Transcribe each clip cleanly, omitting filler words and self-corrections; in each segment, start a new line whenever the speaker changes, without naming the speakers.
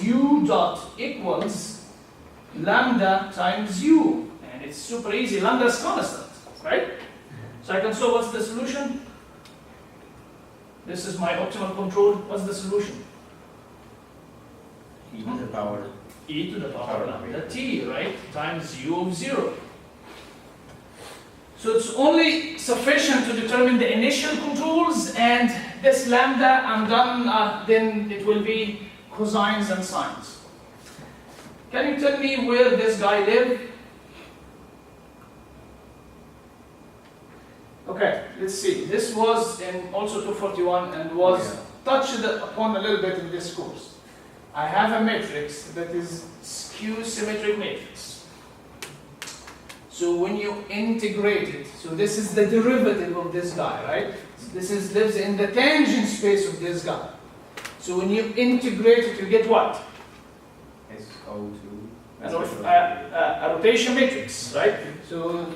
u dot equals lambda times u. And it's super easy, lambda is constant, right? So I can solve what's the solution? This is my optimal control. What's the solution?
E to the power.
E to the power lambda t, right? Times u of 0. So it's only sufficient to determine the initial controls, and this lambda, I'm done, then it will be cosines and sines. Can you tell me where this guy lived? Okay, let's see. This was in also 241 and was touched upon a little bit in this course. I have a matrix that is skew symmetric matrix. So when you integrate it, so this is the derivative of this guy, right? This is lives in the tangent space of this guy. So when you integrate it, you get what?
SO2.
A rotation matrix, right? So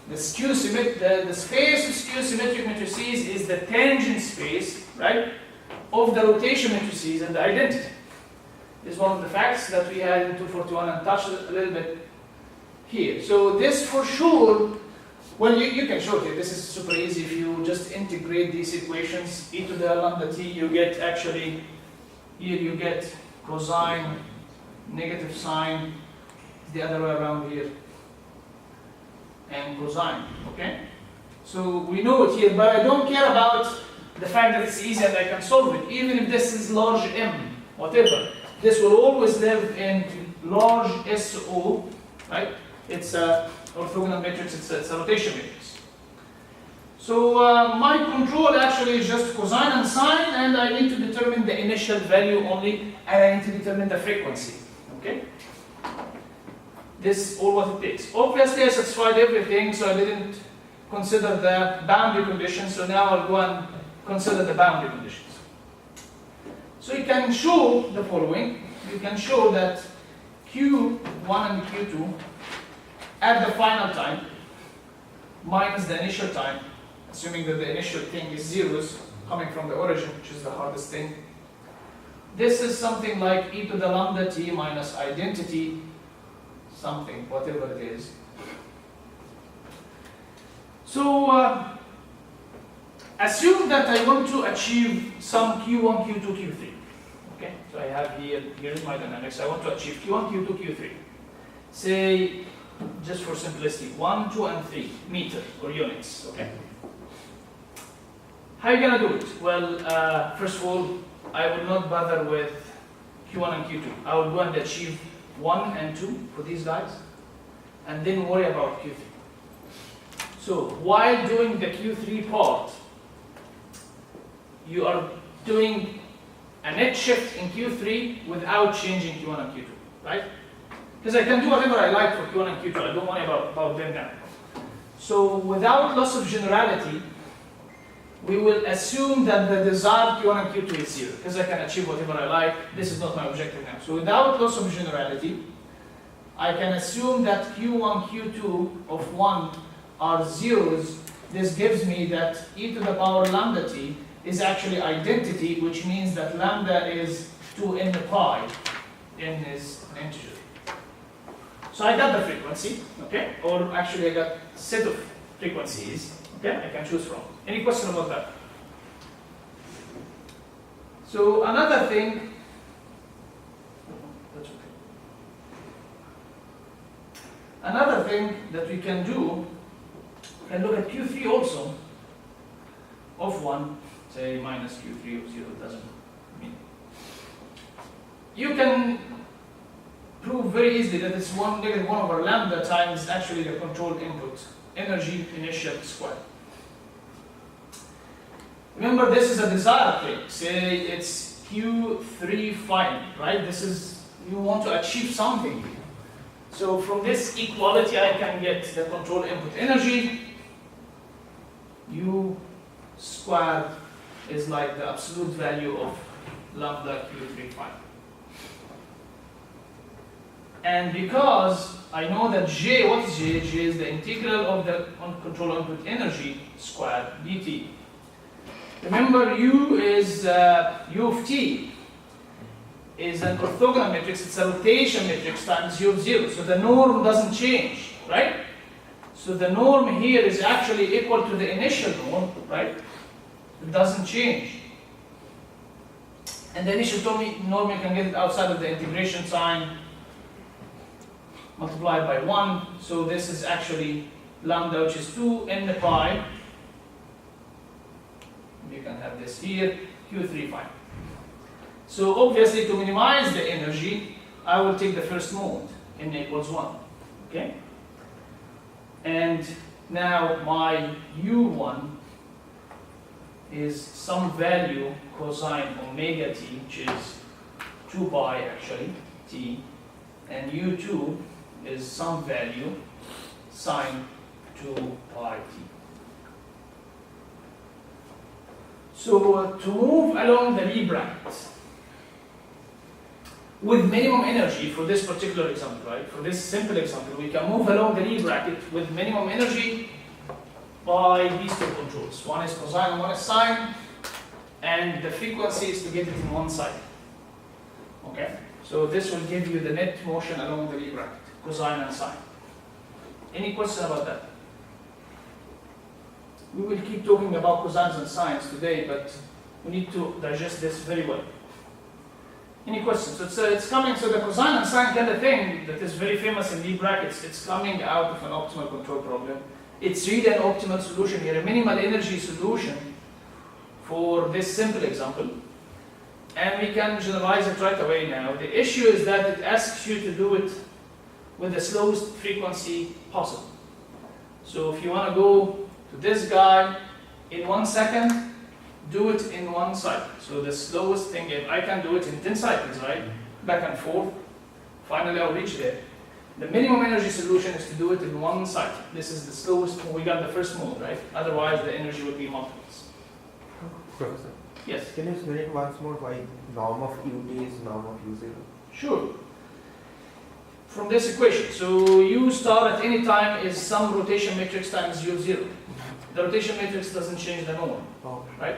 the space of skew symmetric matrices is the tangent space, right, of the rotation matrices and the identity. This is one of the facts that we had in 241 and touched a little bit here. So this for sure, well, you can show it. This is super easy. If you just integrate these equations, e to the lambda t, you get actually, here you get cosine, negative sine, the other way around here, and cosine, okay? So we know it here, but I don't care about the fact that it's easy and I can solve it. Even if this is large M, whatever, this will always live in large SO, right? It's a orthogonal matrix, it's a rotation matrix. So my control actually is just cosine and sine, and I need to determine the initial value only, and I need to determine the frequency, okay? This is all what it takes. Obviously, I satisfied everything, so I didn't consider the boundary conditions, so now I'll go and consider the boundary conditions. So you can show the following. You can show that Q1 and Q2 at the final time minus the initial time, assuming that the initial thing is zeros coming from the origin, which is the hardest thing. This is something like e to the lambda t minus identity something, whatever it is. So assume that I want to achieve some Q1, Q2, Q3. Okay, so I have here's my dynamics. I want to achieve Q1, Q2, Q3. Say, just for simplicity, 1, 2, and 3 meter or units. Okay. How are you gonna do it? Well, first of all, I will not bother with Q1 and Q2. I will go and achieve 1 and 2 for these guys, and then worry about Q3. So while doing the Q3 part, you are doing a net shift in Q3 without changing Q1 and Q2, right? Because I can do whatever I like for Q1 and Q2. I don't worry about them now. So without loss of generality, we will assume that the desired Q1 and Q2 is 0, because I can achieve whatever I like. This is not my objective now. So without loss of generality, I can assume that Q1, Q2 of 1 are zeros. This gives me that e to the power lambda t is actually identity, which means that lambda is 2n pi. N is an integer. So I got the frequency, okay? Or actually I got a set of frequencies, okay? I can choose from. Any question about that? So another thing, that's okay. Another thing that we can do, we can look at Q3 also of 1, say minus Q3 of 0, doesn't mean. You can prove very easily that it's negative 1 over lambda times actually the control input, energy initial squared. Remember, this is a desired thing. Say it's Q3 final, right? This is, you want to achieve something. So from this equality, I can get the control input energy. U squared is like the absolute value of lambda Q3 final. And because I know that J, what is J? J is the integral of the control input energy squared dt. Remember, U is U of t. is an orthogonal matrix, it's a rotation matrix times u of 0. So the norm doesn't change, right? So the norm here is actually equal to the initial norm, right? It doesn't change. And the initial norm, you can get it outside of the integration sign, multiplied by 1. So this is actually lambda, which is 2 n pi. You can have this here, Q3 phi. So obviously, to minimize the energy, I will take the first mode, n equals 1. Okay? And now my u1 is some value cosine omega t, which is 2 pi actually, t, and u2 is some value sine 2 pi t. So to move along the Lie bracket with minimum energy for this particular example, right? For this simple example, we can move along the Lie bracket with minimum energy by these two controls. One is cosine and one is sine, and the frequency is to get it in one side. Okay? So this will give you the net motion along the Lie bracket, cosine and sine. Any question about that? We will keep talking about cosines and sines today, but we need to digest this very well. Any questions? So it's coming, so the cosine and sine kind of thing that is very famous in Lie brackets, it's coming out of an optimal control problem. It's really an optimal solution here, a minimal energy solution for this simple example. And we can generalize it right away now. The issue is that it asks you to do it with the slowest frequency possible. So if you want to go to this guy in 1 second, do it in 1 cycle. So the slowest thing, if I can do it in 10 cycles, right? Back and forth. Finally, I'll reach there. The minimum energy solution is to do it in 1 cycle. This is the slowest, we got the first mode, right? Otherwise, the energy would be multiples.
Professor,
Yes?
can you explain it once more why norm of ut is norm of u0?
Sure. From this equation, so u star at any time is some rotation matrix times u of 0. The rotation matrix doesn't change the norm,
Oh.
right?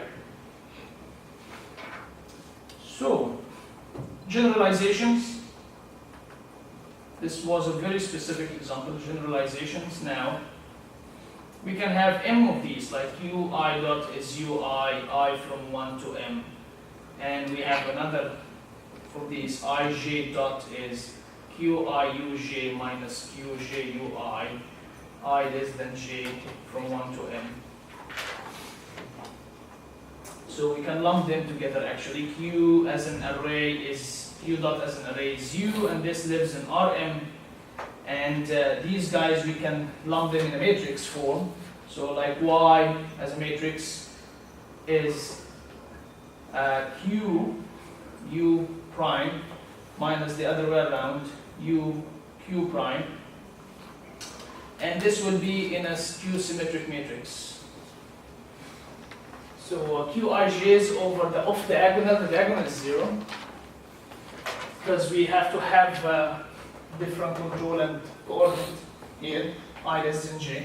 So, generalizations. This was a very specific example, generalizations. Now, we can have m of these, like ui dot is ui, I from 1 to m. And we have another for these, ij dot is qiuj minus qjui, I less than j from 1 to m. So we can lump them together actually. Q as an array is, Q dot as an array is U, and this lives in Rm. And these guys we can lump them in a matrix form. So like Y as a matrix is Q, U prime, minus the other way around, U, Q prime. And this will be in a skew-symmetric matrix. So Qij's over the off diagonal, the diagonal is 0. Because we have to have different control and coordinate here, I less than j.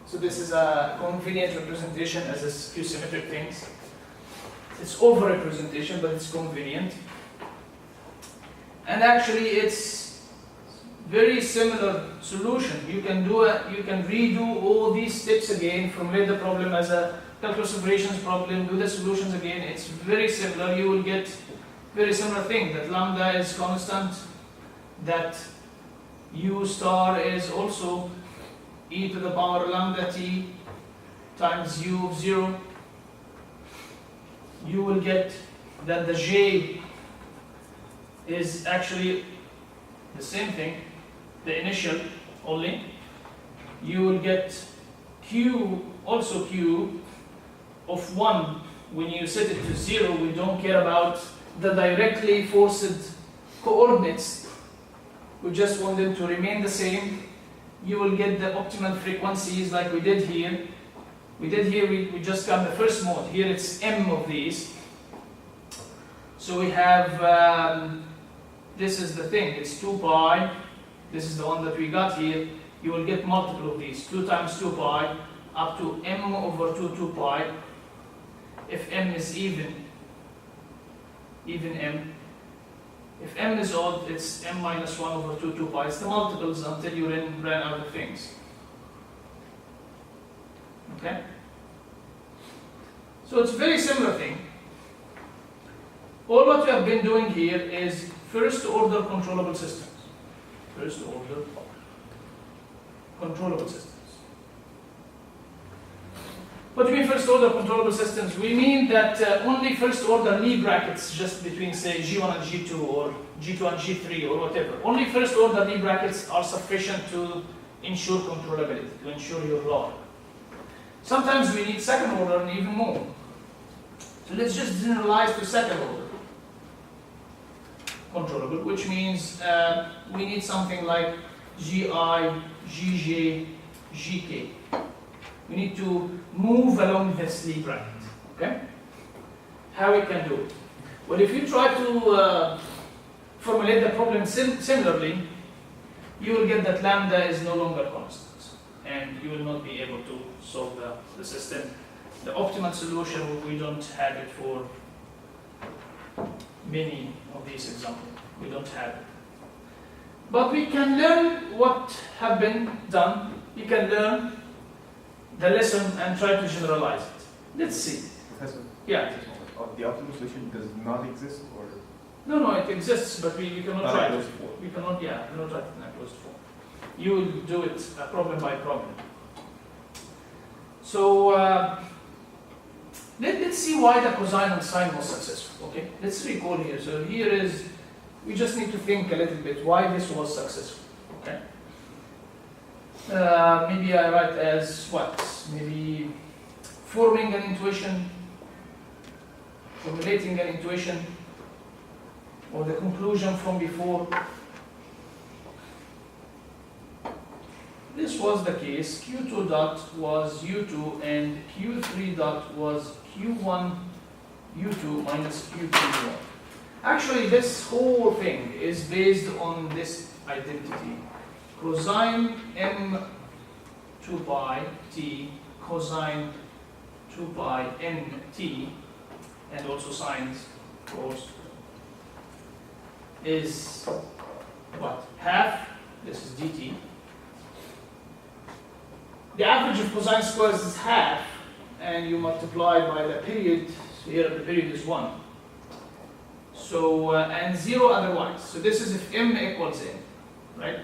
So this is a convenient representation as a skew-symmetric things. It's over-representation, but it's convenient. And actually it's very similar solution. You can redo all these steps again, formulate the problem as a calculus operations problem, do the solutions again. It's very similar. You will get very similar thing, that lambda is constant, that u star is also e to the power lambda t times u of 0. You will get that the j is actually the same thing, the initial only. You will get q, also q of 1. When you set it to 0, we don't care about the directly forced coordinates. We just want them to remain the same. You will get the optimal frequencies like we did here. We just got the first mode. Here it's m of these. So we have, this is the thing, it's 2 pi. This is the one that we got here. You will get multiple of these, 2 times 2 pi, up to m over 2 pi. If m is even m. If m is odd, it's m minus 1 over 2 pi. It's the multiples until you ran out of things. Okay? So it's a very similar thing. All what we have been doing here is first order controllable systems. First order controllable systems. What do you mean first order controllable systems? We mean that only first order Lie brackets just between say G1 and G2 or G2 and G3 or whatever. Only first order Lie brackets are sufficient to ensure controllability, to ensure your log. Sometimes we need second order and even more. So let's just generalize to second order controllable, which means we need something like Gi, Gj, Gk. We need to move along this Lie bracket. Okay? How we can do it? Well, if you try to formulate the problem similarly, you will get that lambda is no longer constant, and you will not be able to solve the system. The optimal solution, we don't have it for many of these examples. We don't have it. But we can learn what have been done. You can learn the lesson and try to generalize it. Let's see.
Professor?
Yeah.
The optimal solution does not exist, or?
No, it exists, but we cannot
Not
try it.
closed form.
We cannot try it in a closed form. You will do it problem by problem. So let's see why the cosine and sine was successful. Okay, let's recall here. So here is, we just need to think a little bit why this was successful. Okay. Maybe I write as what? Maybe forming an intuition, formulating an intuition, or the conclusion from before. This was the case. Q2 dot was U2 and Q3 dot was Q1 U2 minus Q3 U1. Actually, this whole thing is based on this identity. Cosine m 2 pi t cosine 2 pi n t, and also sines, of course, is what? Half, this is dt. The average of cosine squares is half, and you multiply by the period. So here the period is 1. So, and 0 otherwise. So this is if m equals n, right?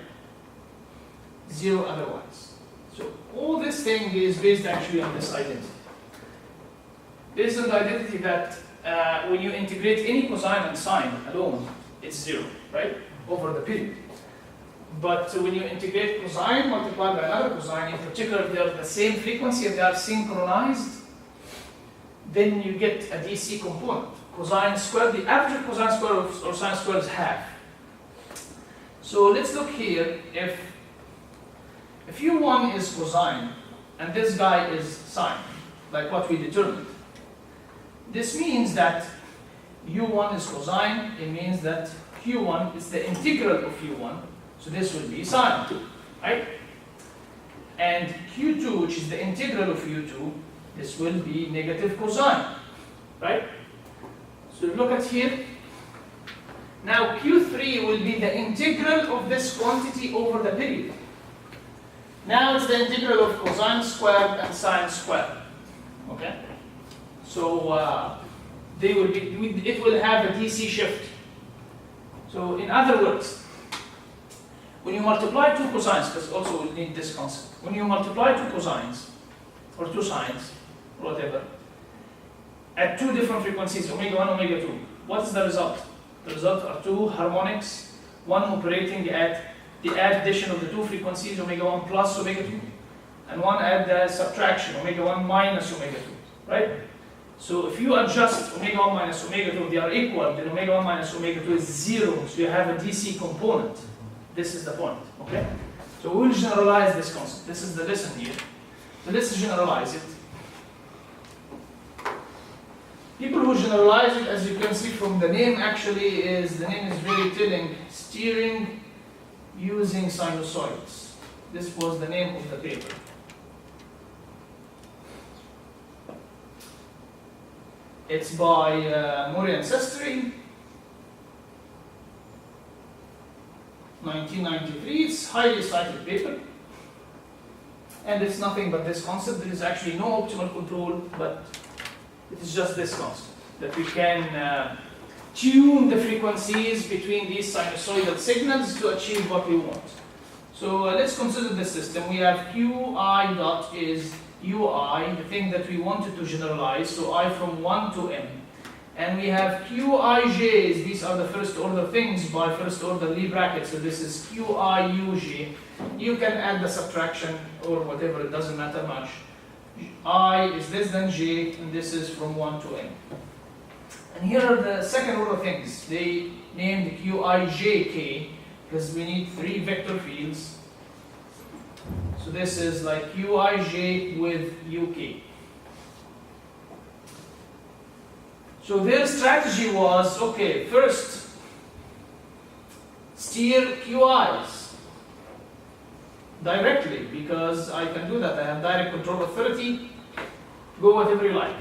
0 otherwise. So all this thing is based actually on this identity. Based on the identity that when you integrate any cosine and sine alone, it's 0, right? Over the period. But when you integrate cosine multiplied by another cosine, in particular if they are the same frequency and they are synchronized, then you get a DC component. Cosine squared, the average of cosine squared or sine squared is half. So let's look here. If U1 is cosine and this guy is sine, like what we determined, this means that U1 is cosine. It means that Q1 is the integral of U1. So this will be sine, right? And Q2, which is the integral of U2, this will be negative cosine, right? So look at here. Now Q3 will be the integral of this quantity over the period. Now it's the integral of cosine squared and sine squared. Okay? So they will be. It will have a DC shift. So in other words, when you multiply two cosines, because also we'll need this concept. When you multiply two cosines or two sines, or whatever, at two different frequencies, omega 1, omega 2, what is the result? The result are two harmonics, one operating at the addition of the two frequencies, omega 1 plus omega 2, and one at the subtraction, omega 1 minus omega 2, right? So if you adjust omega 1 minus omega 2, they are equal, then omega 1 minus omega 2 is 0, so you have a DC component. This is the point, okay? So we'll generalize this concept. This is the lesson here. So let's generalize it. People who generalize it, as you can see from the name, actually the name is very telling. Steering using sinusoids. This was the name of the paper. It's by Murray and Sestry. 1993. It's highly cited paper. And it's nothing but this concept. There is actually no optimal control, but it is just this concept that we can tune the frequencies between these sinusoidal signals to achieve what we want. So let's consider the system. We have Qi dot is Ui, the thing that we wanted to generalize, so I from 1 to m. And we have Qij's, these are the first order things by first order Lie brackets, so this is Qiuj. You can add the subtraction or whatever, it doesn't matter much. I is less than j, and this is from 1 to n. And here are the second order things. They named Qijk, because we need 3 vector fields. So this is like Qij with Uk. So their strategy was, okay, first, steer Qi's directly, because I can do that. I have direct control authority. Go whatever you like.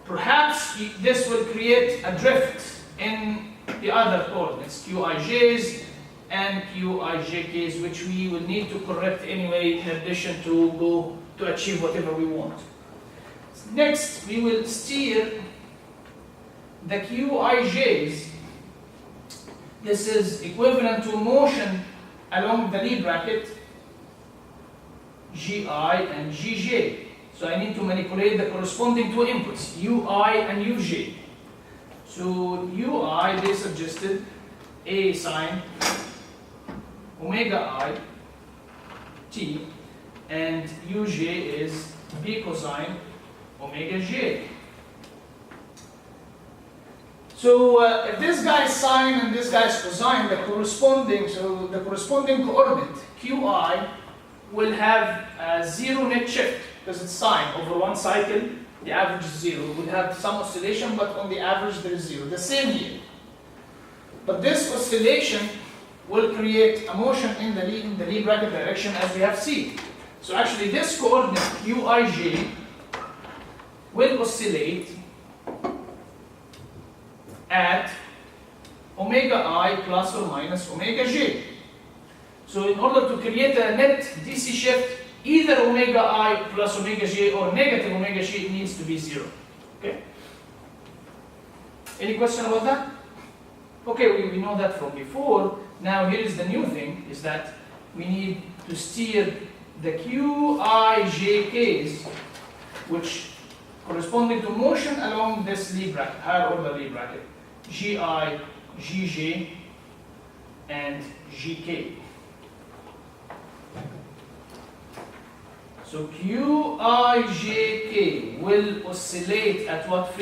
Perhaps this will create a drift in the other coordinates, Qij's and Qijk's, which we will need to correct anyway in addition to go to achieve whatever we want. Next, we will steer the Qij's. This is equivalent to motion along the Lie bracket, Gi and Gj. So I need to manipulate the corresponding two inputs, Ui and Uj. So Ui, they suggested A sine omega I t, and Uj is B cosine omega j. So if this guy is sine and this guy is cosine, the corresponding coordinate Qi will have a zero net shift, because it's sine over one cycle, the average is 0. We will have some oscillation, but on the average there is 0. The same here. But this oscillation will create a motion in the Lie bracket direction, as we have seen. So actually this coordinate Qij will oscillate at omega I plus or minus omega j. So in order to create a net DC shift, either omega I plus omega j or negative omega j needs to be 0. Okay? Any question about that? Okay, we know that from before. Now here is the new thing, is that we need to steer the Qijk's, which corresponding to motion along this Lie bracket, higher order Lie bracket, Gi, Gj, and Gk. So Qijk will oscillate at what frequency?